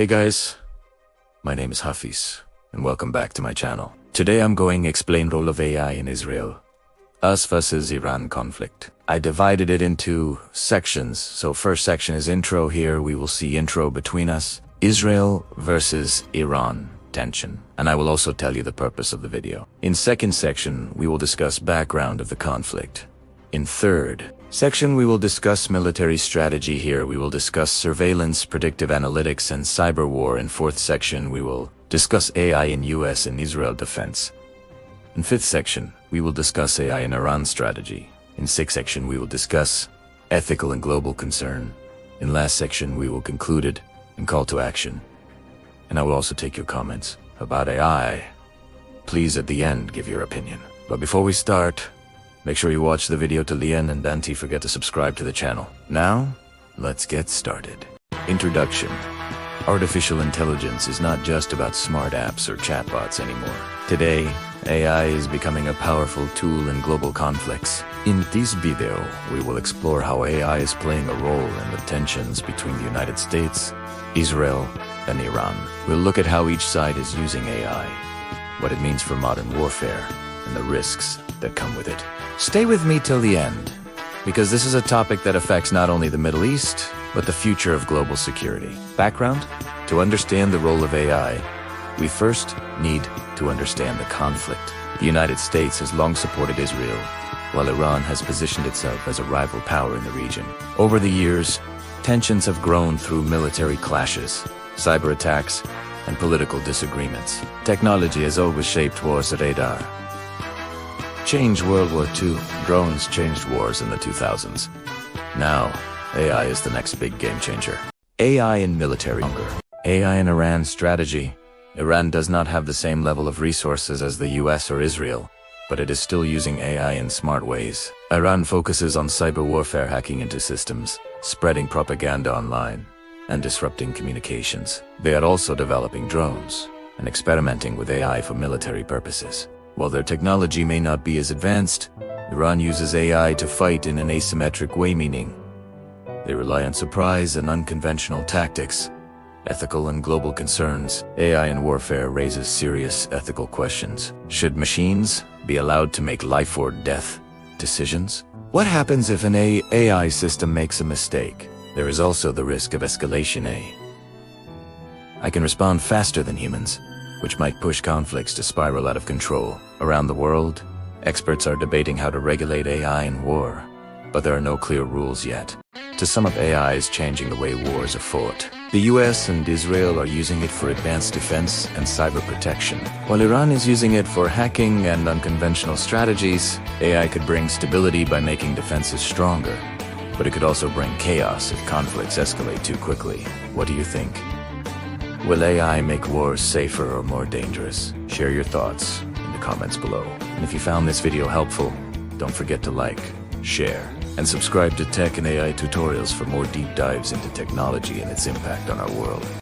Hey guys, my name is Hafiz, and welcome back to my channel. Today I'm going to explain role of AI in Israel. Us versus Iran conflict. I divided it into sections, so first section is intro. Here we will see intro between us. Israel versus Iran tension. And I will also tell you the purpose of the video. In second section, we will discuss background of the conflict. In third section, we will discuss military strategy. Here we will discuss surveillance, predictive analytics, and cyber war. In fourth section, we will discuss AI in US and Israel defense. In fifth section, we will discuss AI in Iran strategy. In sixth section, we will discuss ethical and global concern. In last section, we will conclude it and call to action. And I will also take your comments about AI. Please at the end give your opinion. But before we start, make sure you watch the video till the end and don't forget to subscribe to the channel. Now, let's get started. Introduction. Artificial intelligence is not just about smart apps or chatbots anymore. Today, AI is becoming a powerful tool in global conflicts. In this video, we will explore how AI is playing a role in the tensions between the United States, Israel, and Iran. We'll look at how each side is using AI, what it means for modern warfare, and the risks that come with it. Stay with me till the end, because this is a topic that affects not only the Middle East, but the future of global security. Background? To understand the role of AI, we first need to understand the conflict. The United States has long supported Israel, while Iran has positioned itself as a rival power in the region. Over the years, tensions have grown through military clashes, cyber attacks, and political disagreements. Technology has always shaped wars. Radar changed World War II, drones changed wars in the 2000s. Now, AI is the next big game changer. AI in military. AI in Iran strategy. Iran does not have the same level of resources as the US or Israel, but it is still using AI in smart ways. Iran focuses on cyber warfare, hacking into systems, spreading propaganda online, and disrupting communications. They are also developing drones and experimenting with AI for military purposes. While their technology may not be as advanced, Iran uses AI to fight in an asymmetric way, meaning they rely on surprise and unconventional tactics. Ethical and global concerns. AI in warfare raises serious ethical questions. Should machines be allowed to make life or death decisions? What happens if an AI system makes a mistake? There is also the risk of escalation. AI can respond faster than humans, which might push conflicts to spiral out of control. Around the world, experts are debating how to regulate AI in war, but there are no clear rules yet. To sum up, AI is changing the way wars are fought. The US and Israel are using it for advanced defense and cyber protection, while Iran is using it for hacking and unconventional strategies. AI could bring stability by making defenses stronger, but it could also bring chaos if conflicts escalate too quickly. What do you think? Will AI make wars safer or more dangerous? Share your thoughts in the comments below. And if you found this video helpful, don't forget to like, share, and subscribe to Tech and AI tutorials for more deep dives into technology and its impact on our world.